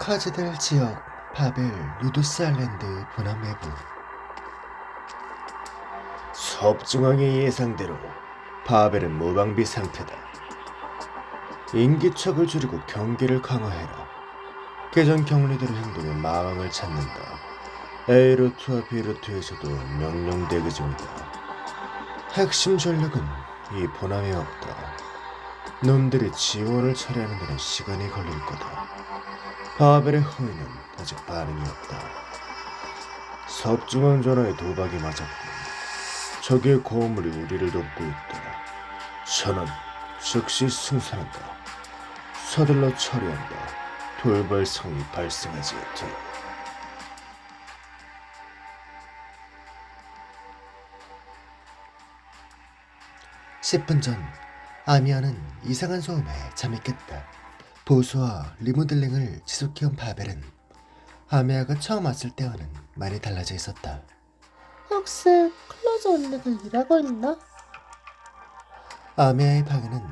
카즈델 지역 바벨 루두스 아일랜드 보남외부. 섭중앙의 예상대로 바벨은 무방비 상태다. 인기척을 줄이고 경계를 강화해라. 개전 경리대로 행동해 마왕을 찾는다. A루트와 B루트에서도 명령 대기 중이다. 핵심 전력은 이 보남에 없다. 놈들이 지원을 처리하는 데는 시간이 걸릴 거다. 바벨의 호위는 아직 반응이 없다. 섭중앙 전하의 도박이 맞았고 적의 고물이 우리를 돕고 있다. 전원 즉시 승산한다. 서둘러 처리한다. 돌발 상황이 발생하지 않도록. 10분 전 아미아는 이상한 소음에 잠이 깼다. 보수와 리모델링을 지속해온 바벨은 아미아가 처음 왔을 때와는 많이 달라져 있었다. 혹시 클로즈 언니가 일하고 있나? 아미아의 방에는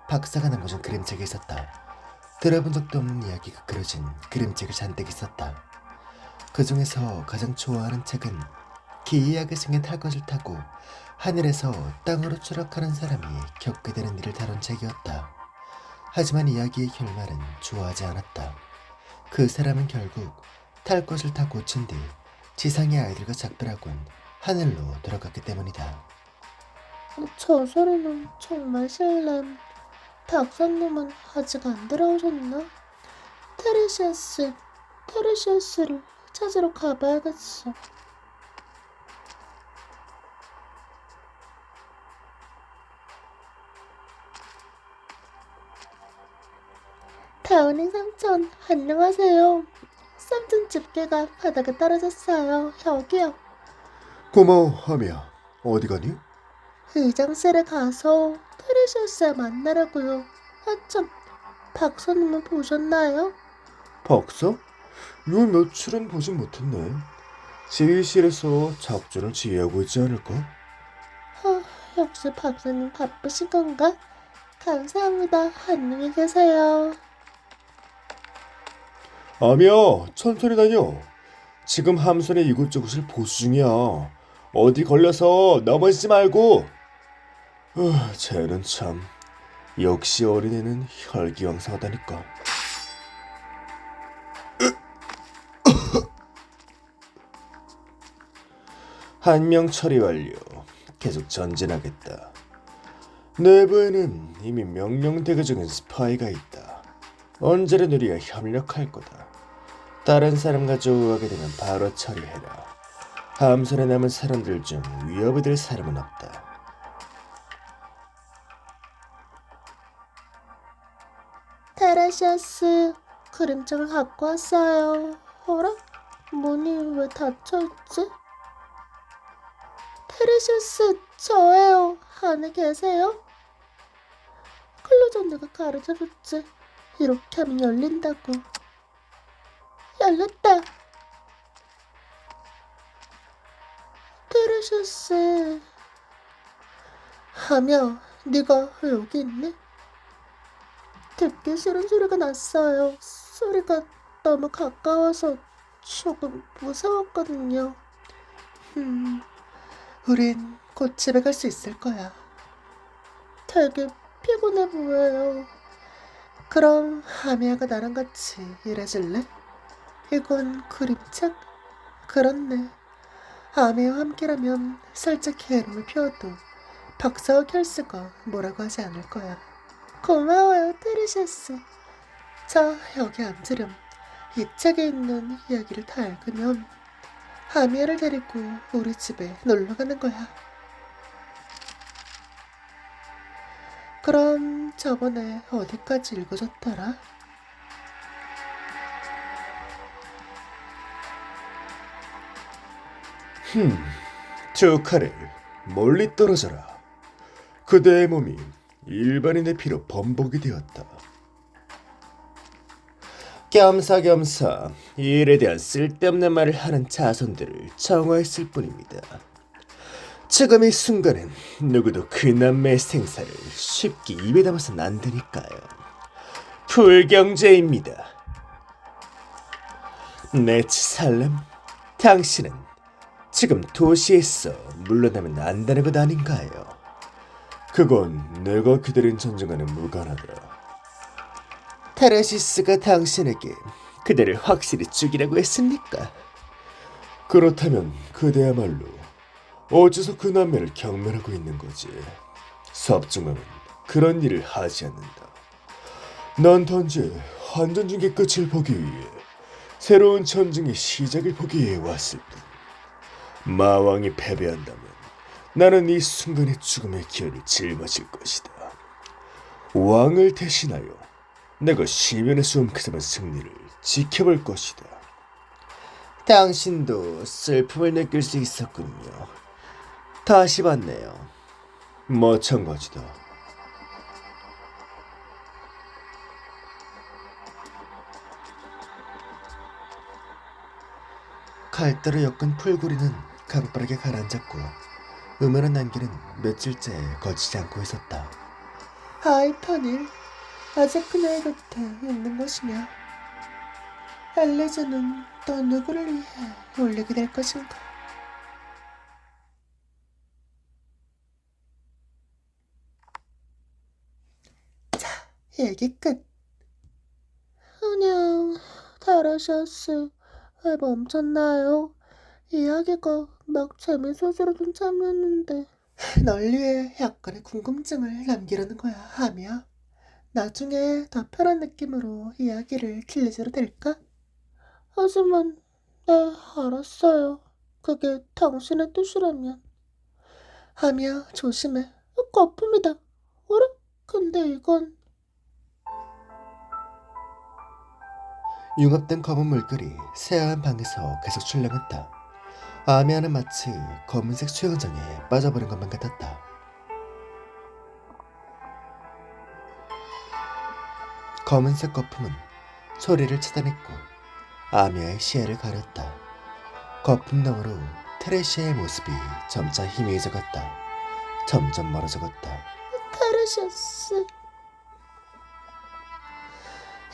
박사가 남겨준 그림책이 있었다. 들어본 적도 없는 이야기가 그려진 그림책이 잔뜩 있었다. 그 중에서 가장 좋아하는 책은 기이하게 생긴 탈것을 타고 하늘에서 땅으로 추락하는 사람이 겪게 되는 일을 다룬 책이었다. 하지만 이야기의 결말은 좋아하지 않았다. 그 사람은 결국 탈것을 타고 고친 뒤 지상의 아이들과 작별하곤 하늘로 들어갔기 때문이다. 저 소리는 정말 실례. 박사님은 아직 안 돌아오셨나? 테레시아스를 찾으러 가봐야겠어. 다운인 삼촌, 안녕하세요. 삼촌 집게가 바닥에 떨어졌어요. 여기요. 고마워, 하미야. 어디 가니? 의장실에 가서 테레시아스 만나라고요. 참, 박사님은 보셨나요? 박사? 요 며칠은 보진 못했네. 지휘실에서 작전을 지휘하고 있지 않을까? 역시 박사님 바쁘신 건가? 감사합니다. 안녕히 계세요. 아미야, 천천히 다녀. 지금 함선의 이곳저곳을 보수 중이야. 어디 걸려서 넘어지지 말고. 쟤는 참 역시 어린애는 혈기왕성하다니까. 한 명 처리 완료. 계속 전진하겠다. 내부에는 이미 명령 대기 중인 스파이가 있다. 언제든 우리가 협력할 거다. 다른 사람과 조우하게 되면 바로 처리해라. 함선에 남은 사람들 중 위협이 될 사람은 없다. 테레시아스, 그림책을 갖고 왔어요. 어라? 문이 왜 닫혀있지? 테레시아스, 저예요. 안에 계세요? 클로즈 언니가 가르쳐줬지. 이렇게 하면 열린다고. 열렸다. 테레시아스, 하며 네가 왜 여기 있니? 듣기 싫은 소리가 났어요. 소리가 너무 가까워서 조금 무서웠거든요. 우린 곧 집에 갈 수 있을 거야. 되게 피곤해 보여요. 그럼 아미아가 나랑 같이 일해줄래? 이건 그림책? 그렇네. 아미아와 함께라면 살짝 애름을 피워도 박사와 켈스가 뭐라고 하지 않을 거야. 고마워요, 테레시아스. 자, 여기 앉으렴. 이 책에 있는 이야기를 다 읽으면 아미아를 데리고 우리 집에 놀러 가는 거야. 그럼 저번에 어디까지 읽어줬더라? 두 칼을 멀리 떨어져라. 그대의 몸이 일반인의 피로 범벅이 되었다. 겸사겸사 이 일에 대한 쓸데없는 말을 하는 자손들을 정화했을 뿐입니다. 지금 이 순간엔 누구도 그 남매의 생사를 쉽게 입에 담아서는 안 되니까요. 불경제입니다. 네치 살렘, 당신은 지금 도시에서 물러나면 안 되는 것 아닌가요? 그건 내가 기다린 전쟁과는 무관하다. 테레시스가 당신에게 그대를 확실히 죽이라고 했습니까? 그렇다면 그대야말로 어째서 그 남매를 경멸하고 있는 거지. 섭중함은 그런 일을 하지 않는다. 난 단지 환전중의 끝을 보기 위해 새로운 전쟁의 시작을 보기 위해 왔을 뿐. 마왕이 패배한다면 나는 이 순간의 죽음의 기회를 짊어질 것이다. 왕을 대신하여 내가 시면에서 움켜잡은 승리를 지켜볼 것이다. 당신도 슬픔을 느낄 수 있었군요. 다시 봤네요. 마찬가지다. 갈대로 엮은 풀구리는 강빠르게 가라앉았고 음연한 난기는 며칠째 거치지 않고 있었다. 아이 편일 아직 그녀의 곁에 있는 것이며 엘레즈는 또 누구를 위해 울리게 될 것인가. 얘기 끝. 그냥 테레시아스 왜 멈췄나요? 이야기가 막 재미소스라던 참이었는데. 널 위해 약간의 궁금증을 남기려는 거야, 하미야. 나중에 더 편한 느낌으로 이야기를 길리즈로 될까? 하지만 네, 알았어요. 그게 당신의 뜻이라면. 하미야, 조심해. 거품이다. 어라? 근데 이건 융합된 검은 물결이 새하얀 방에서 계속 출렁했다. 아미아는 마치 검은색 수영장에 빠져버린 것만 같았다. 검은색 거품은 소리를 차단했고 아미아의 시야를 가렸다. 거품 너머로 테레시아의 모습이 점차 희미해져갔다. 점점 멀어져갔다. 테레시아스.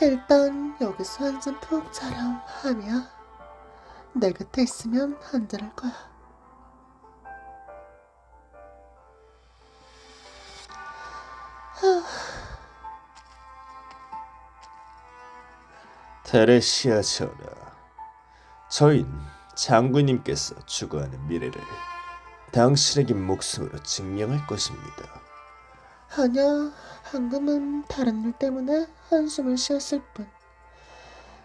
일단 여기서 한숨 푹 자렴, 하미야. 내 곁에 있으면 안전할 거야. 테레시아 전하, 저인 장군님께서 추구하는 미래를 당신에게 목숨으로 증명할 것입니다. 아니야, 방금은 다른 일 때문에 한숨을 쉬었을 뿐.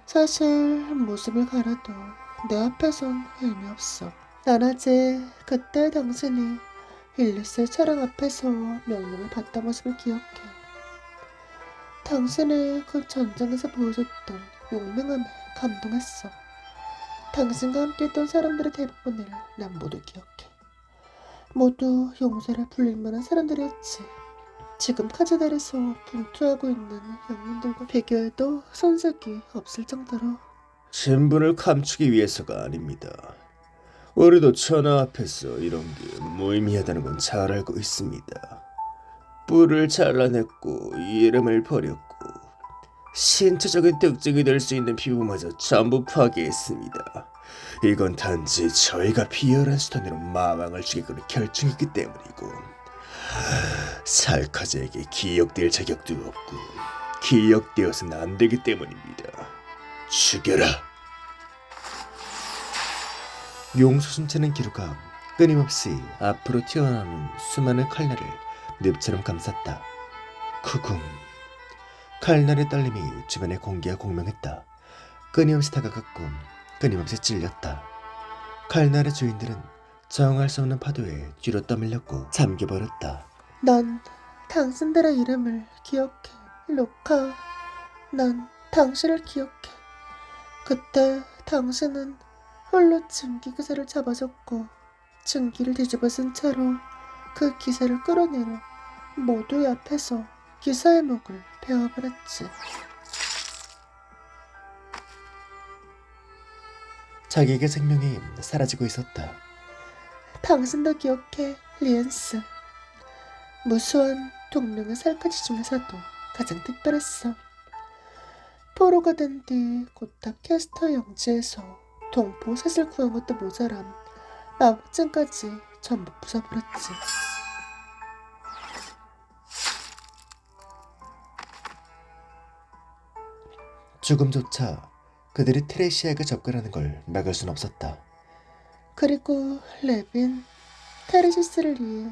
사실 모습을 가려도 내 앞에선 의미 없어. 난 아직 그때 당신이 윌리스의 차량 앞에서 명령을 받던 모습을 기억해. 당신이 그 전쟁에서 보여줬던 용맹함에 감동했어. 당신과 함께했던 사람들의 대부분을 난 모두 기억해. 모두 용서를 불릴 만한 사람들이었지. 지금 카즈델에서 분투하고 있는 영웅들과 비교해도 손색이 없을 정도로. 신분을 감추기 위해서가 아닙니다. 우리도 전하 앞에서 이런 게 무의미하다는 건 잘 알고 있습니다. 뿔을 잘라냈고 이름을 버렸고 신체적인 특징이 될 수 있는 피부마저 전부 파괴했습니다. 이건 단지 저희가 비열한 수단으로 마왕을 죽이기로 결정했기 때문이고 살카즈에게 기억될 자격도 없고 기억되어서는 안 되기 때문입니다. 죽여라. 용솟음치는 기류가 끊임없이 앞으로 튀어나오는 수많은 칼날을 늪처럼 감쌌다. 쿠궁. 칼날의 떨림이 주변의 공기와 공명했다. 끊임없이 다가갔고 끊임없이 찔렸다. 칼날의 주인들은 저항할 수 없는 파도에 뒤로 떠밀렸고 잠겨버렸다. 난 당신들의 이름을 기억해, 루카. 난 당신을 기억해. 그때 당신은 홀로 증기 기사를 잡아줬고 증기를 뒤집어 쓴 채로 그 기사를 끌어내려 모두의 앞에서 기사의 목을 베어버렸지. 자기의 생명이 사라지고 있었다. 당신도 기억해, 리엔스. 무수한 동명의 살갗이 중에서도 가장 특별했어. 포로가 된 뒤 고탑 캐스터 영지에서 동포 셋을 구한 것도 모자람 마법진까지 전부 부숴버렸지. 죽음조차 그들이 트레시아에게 접근하는 걸 막을 순 없었다. 그리고 레빈 테레시스를 위해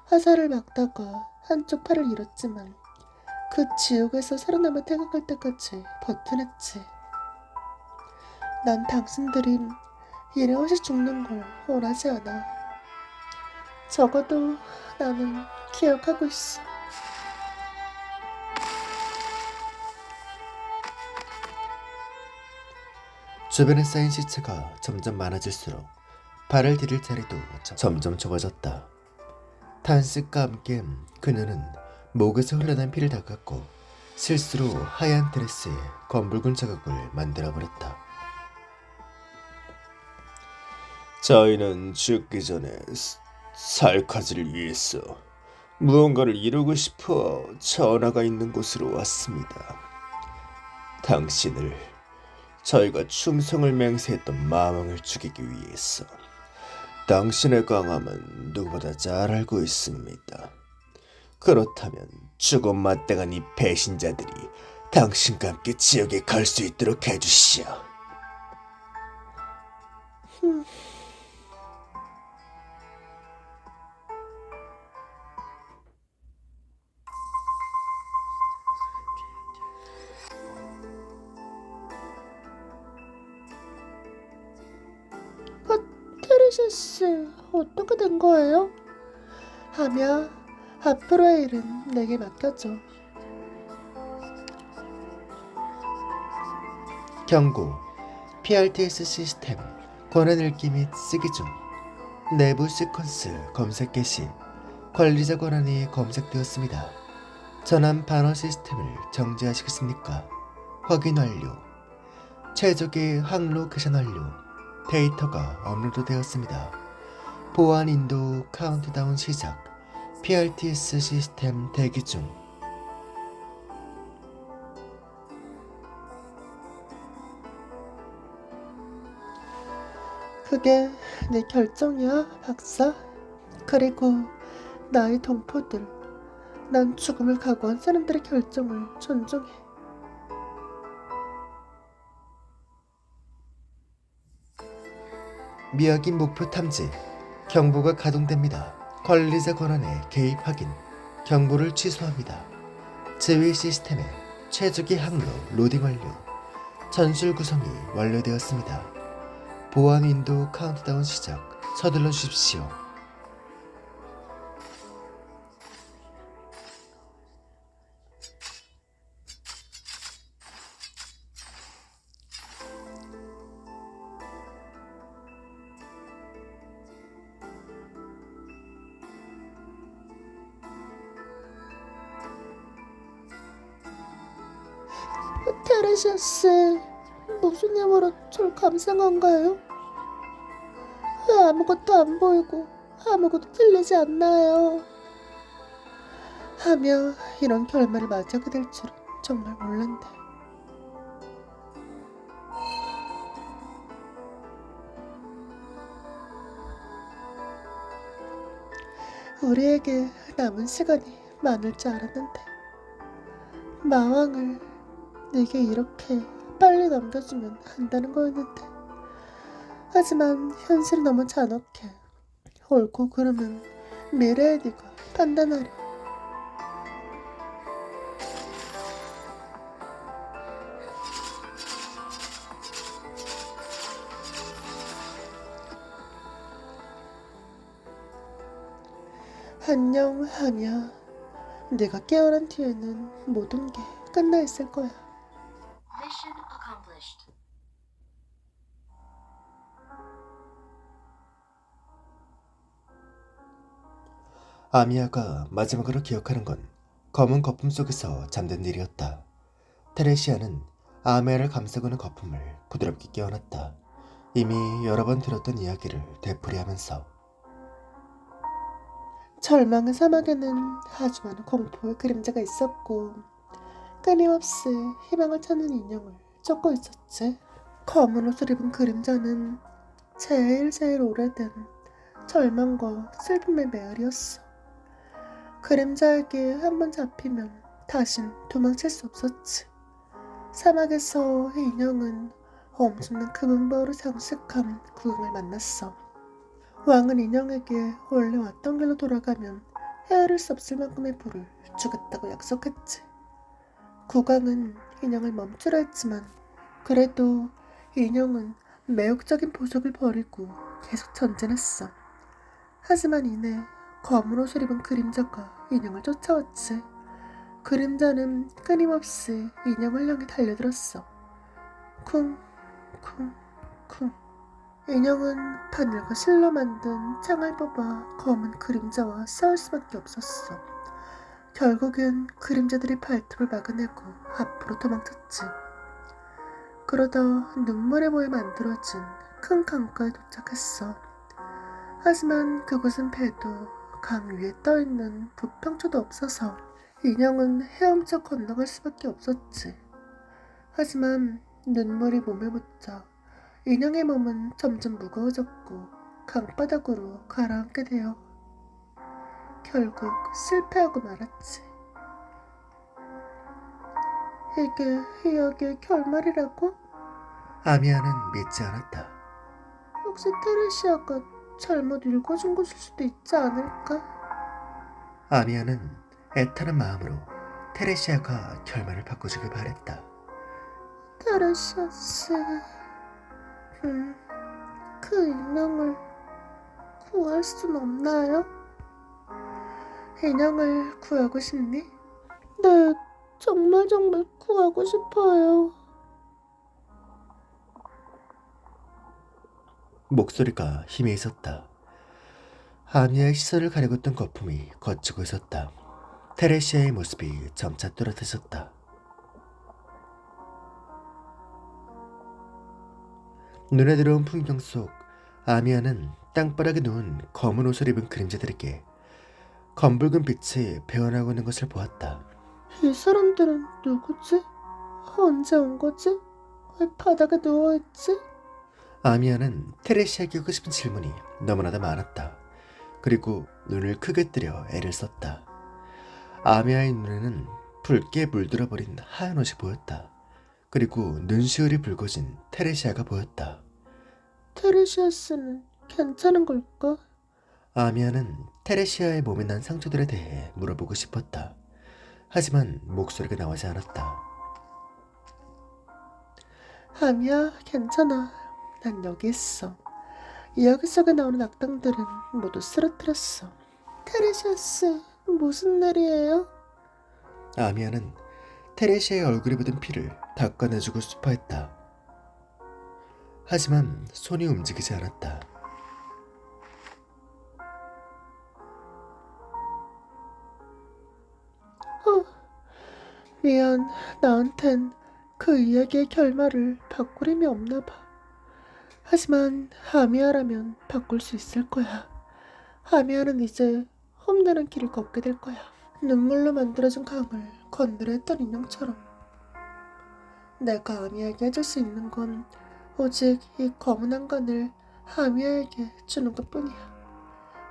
화살을 막다가 한쪽 팔을 잃었지만 그 지옥에서 살아남아 태각할 때까지 버텨냈지. 난 당신들이 이래없이 죽는 걸 원하지 않아. 적어도 나는 기억하고 있어. 주변에 쌓인 시체가 점점 많아질수록 발을 디딜 자리도 점점 좁아졌다. 탄식과 함께 그녀는 목에서 흘러난 피를 닦았고 실수로 하얀 드레스에 검붉은 자국을 만들어버렸다. 저희는 죽기 전에 살카지를 위해서 무언가를 이루고 싶어 전화가 있는 곳으로 왔습니다. 당신을 저희가 충성을 맹세했던 마왕을 죽이기 위해서. 당신의 강함은 누구보다 잘 알고 있습니다. 그렇다면 죽음 맞대간 이 배신자들이 당신과 함께 지옥에 갈 수 있도록 해주시오. 테레시스 어떻게 된 거예요? 하며 앞으로의 일은 내게 맡겨줘. 경고, PRTS 시스템 권한 읽기 및 쓰기 중. 내부 시퀀스 검색 개시, 관리자 권한이 검색되었습니다. 전환 반어 시스템을 정지하시겠습니까? 확인 완료. 최적의 항로 계산 완료. 데이터가 업로드 되었습니다. 보안 인도 카운트다운 시작. PRTS 시스템 대기 중. 그게 내 결정이야, 박사. 그리고 나의 동포들. 난 죽음을 각오한 사람들의 결정을 존중해. 미확인 목표 탐지. 경보가 가동됩니다. 관리자 권한에 개입 확인. 경보를 취소합니다. 제외 시스템에 최적의 항로 로딩 완료. 전술 구성이 완료되었습니다. 보안 윈도우 카운트다운 시작. 서둘러 주십시오. 테레시스, 무슨 힘으로 절 감상한가요? 왜 아무것도 안 보이고 아무것도 들리지 않나요? 하며 이런 결말을 맞이하게 될 줄은 정말 몰랐네. 우리에게 남은 시간이 많을 줄 알았는데 마왕을 내게 이렇게 빨리 넘겨주면 한다는 거였는데, 하지만 현실이 너무 잔혹해. 옳고 그름은 미래의 네가 판단하리. 안녕하냐. 내가 깨어난 뒤에는 모든 게 끝나 있을 거야. Mission accomplished. 아미아가 마지막으로 기억하는 건 검은 거품 속에서 잠든 일이었다. 테레시아는 아미아를 감싸고 있는 거품을 부드럽게 끼워놨다. 이미 여러 번 들었던 이야기를 되풀이하면서 절망의 사막에는 아주 많은 공포의 그림자가 있었고, 끊임없이 희망을 찾는 인형을 쫓고 있었지. 검은 옷을 입은 그림자는 제일 오래된 절망과 슬픔의 메아리였어. 그림자에게 한 번 잡히면 다신 도망칠 수 없었지. 사막에서 인형은 엄청난 금은보화로 장식한 국왕을 만났어. 왕은 인형에게 원래 왔던 길로 돌아가면 헤아릴 수 없을 만큼의 부를 주겠다고 약속했지. 국왕은 인형을 멈추려 했지만 그래도 인형은 매혹적인 보석을 버리고 계속 전진했어. 하지만 이내 검은 옷을 입은 그림자가 인형을 쫓아왔지. 그림자는 끊임없이 인형을 향해 달려들었어. 쿵, 쿵, 쿵. 인형은 바늘과 실로 만든 창을 뽑아 검은 그림자와 싸울 수밖에 없었어. 결국엔 그림자들이 발톱을 막아내고 앞으로 도망쳤지. 그러다 눈물의 모에 만들어진 큰 강가에 도착했어. 하지만 그곳은 배도 강 위에 떠있는 부평초도 없어서 인형은 헤엄쳐 건너갈 수밖에 없었지. 하지만 눈물이 몸에 묻자 인형의 몸은 점점 무거워졌고 강바닥으로 가라앉게 되어 결국 실패하고 말았지. 이게 이야기의 결말이라고? 아미아는 믿지 않았다. 혹시 테레시아가 잘못 읽어준 것일 수도 있지 않을까? 아미아는 애타는 마음으로 테레시아가 결말을 바꿔주길 바랬다. 테레시아 씨, 그 인형을 구할 순 없나요? 인형을 구하고 싶니? 네, 정말 구하고 싶어요. 목소리가 힘이 있었다. 아미아의 시선을 가리고 있던 거품이 걷히고 있었다. 테레시아의 모습이 점차 뚜렷해졌다. 눈에 들어온 풍경 속 아미아는 땅바닥에 누운 검은 옷을 입은 그림자들에게 검붉은 빛이 배어나고 있는 것을 보았다. 이 사람들은 누구지? 언제 온 거지? 왜 바닥에 누워있지? 아미아는 테레시아에게 하고 싶은 질문이 너무나도 많았다. 그리고 눈을 크게 뜨려 애를 썼다. 아미아의 눈에는 붉게 물들어버린 하얀 옷이 보였다. 그리고 눈시울이 붉어진 테레시아가 보였다. 테레시아 씨는 괜찮은 걸까? 아미아는 테레시아의 몸에 난 상처들에 대해 물어보고 싶었다. 하지만 목소리가 나오지 않았다. 아니야, 괜찮아. 난 여기 있어. 이야기 속에 나오는 악당들은 모두 쓰러뜨렸어. 테레시아 씨, 무슨 일이에요? 아미아는 테레시아의 얼굴에 묻은 피를 닦아내주고 싶어했다. 하지만 손이 움직이지 않았다. 미안, 나한텐 그 이야기의 결말을 바꿀 힘이 없나 봐. 하지만 아미아라면 바꿀 수 있을 거야. 아미아는 이제 험난한 길을 걷게 될 거야. 눈물로 만들어진 강을 건너려 했던 인형처럼. 내가 아미아에게 해줄 수 있는 건 오직 이 검은 한간을 아미아에게 주는 것뿐이야.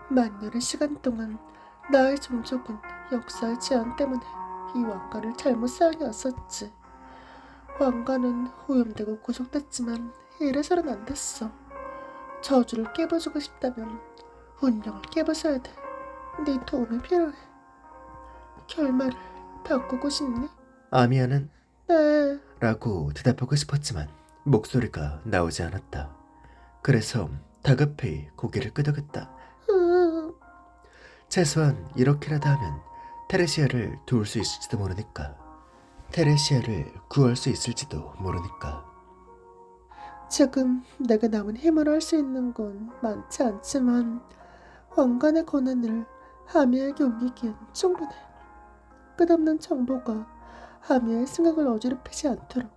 만년의 시간 동안 나의 종족은 역사의 제한 때문에 이 왕관을 잘못 사용해왔었지. 왕관은 오염되고 구속됐지만 이래서는 안 됐어. 저주를 깨부수고 싶다면 운명을 깨부숴야 돼. 네 도움이 필요해. 결말을 바꾸고 싶니? 아미아는 네. 라고 대답하고 싶었지만 목소리가 나오지 않았다. 그래서 다급히 고개를 끄덕였다. 최소한 이렇게라도 하면 테레시아를 도울 수 있을지도 모르니까. 테레시아를 구할 수 있을지도 모르니까. 지금 내가 남은 힘으로 할 수 있는 건 많지 않지만 왕관의 권한을 아미아에게 옮기기엔 충분해. 끝없는 정보가 아미아의 생각을 어지럽히지 않도록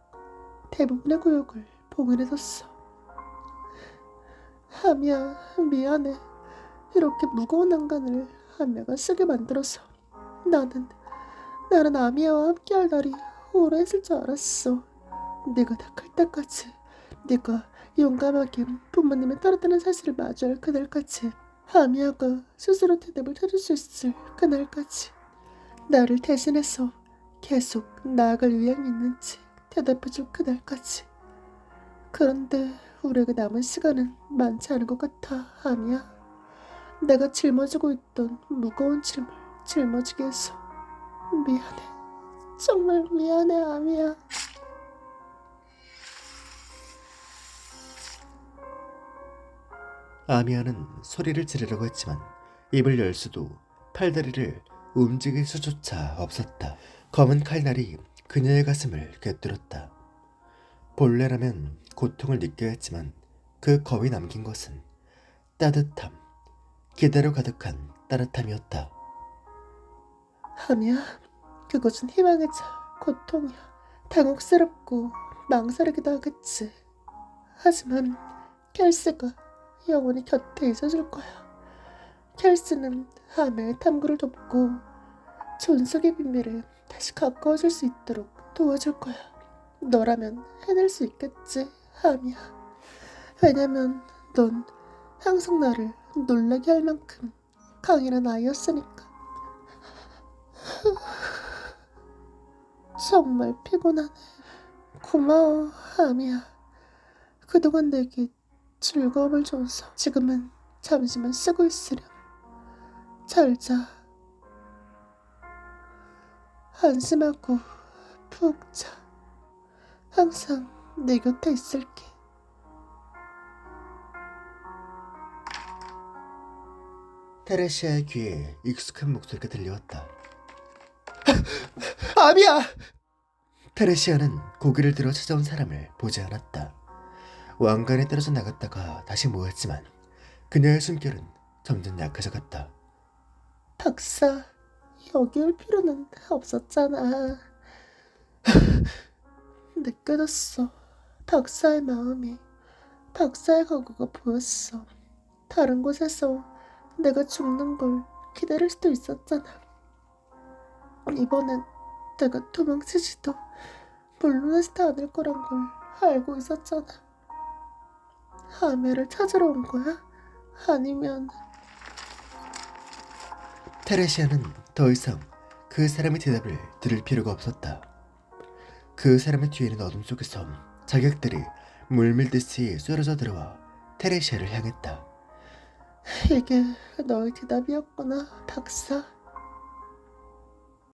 대부분의 구역을 봉인해뒀어. 아미아, 미안해. 이렇게 무거운 한간을 아미아가 쓰게 만들어서 나는 아미아와 함께할 날이 오래 했을 줄 알았어. 네가 다 클 때까지, 네가 용감하게 부모님을 떨어뜨린 사실을 마주할 그날까지, 아미아가 스스로 대답을 찾을 수 있을 그날까지, 나를 대신해서 계속 나아갈 의향이 있는지 대답해줄 그날까지. 그런데 우리에게 남은 시간은 많지 않은 것 같아, 아미야. 내가 짊어지고 있던 무거운 짐을 짊어지게 해서 미안해. 정말 미안해, 아미야. 아미아는 소리를 지르려고 했지만 입을 열 수도 팔다리를 움직일 수조차 없었다. 검은 칼날이 그녀의 가슴을 꿰뚫었다. 본래라면 고통을 느껴야 했지만 그 검이 남긴 것은 따뜻함, 기대로 가득한 따뜻함이었다. 아미야, 그것은 희망이자 고통이야. 당혹스럽고 망설이기도 하겠지. 하지만 켈스가 영원히 곁에 있어줄 거야. 켈스는 아미의 탐구를 돕고 존속의 비밀을 다시 가까워질 수 있도록 도와줄 거야. 너라면 해낼 수 있겠지, 아미야. 왜냐면 넌 항상 나를 놀라게 할 만큼 강인한 아이였으니까. 정말 피곤하네. 고마워, 아미야. 그동안 내게 즐거움을 줘서 지금은 잠시만 쉬고 있으렴. 잘 자. 안심하고 푹 자. 항상 내 곁에 있을게. 테레시아의 귀에 익숙한 목소리가 들려왔다. 아미야! 테레시아는 고개를 들어 찾아온 사람을 보지 않았다. 왕관이 떨어져 나갔다가 다시 모였지만 그녀의 숨결은 점점 약해져 갔다. 박사, 여기 올 필요는 없었잖아. 느껴졌어. 박사의 마음이, 박사의 각오가 보였어. 다른 곳에서 내가 죽는 걸 기다릴 수도 있었잖아. 이번엔 내가 도망치지도 물러나지도 않을 거란 걸 알고 있었잖아. 아메를 찾으러 온 거야? 아니면... 테레시아는 더 이상 그 사람의 대답을 들을 필요가 없었다. 그 사람의 뒤에는 어둠 속에서 자객들이 물밀듯이 쏟아져 들어와 테레시아를 향했다. 이게 너의 대답이었구나, 박사.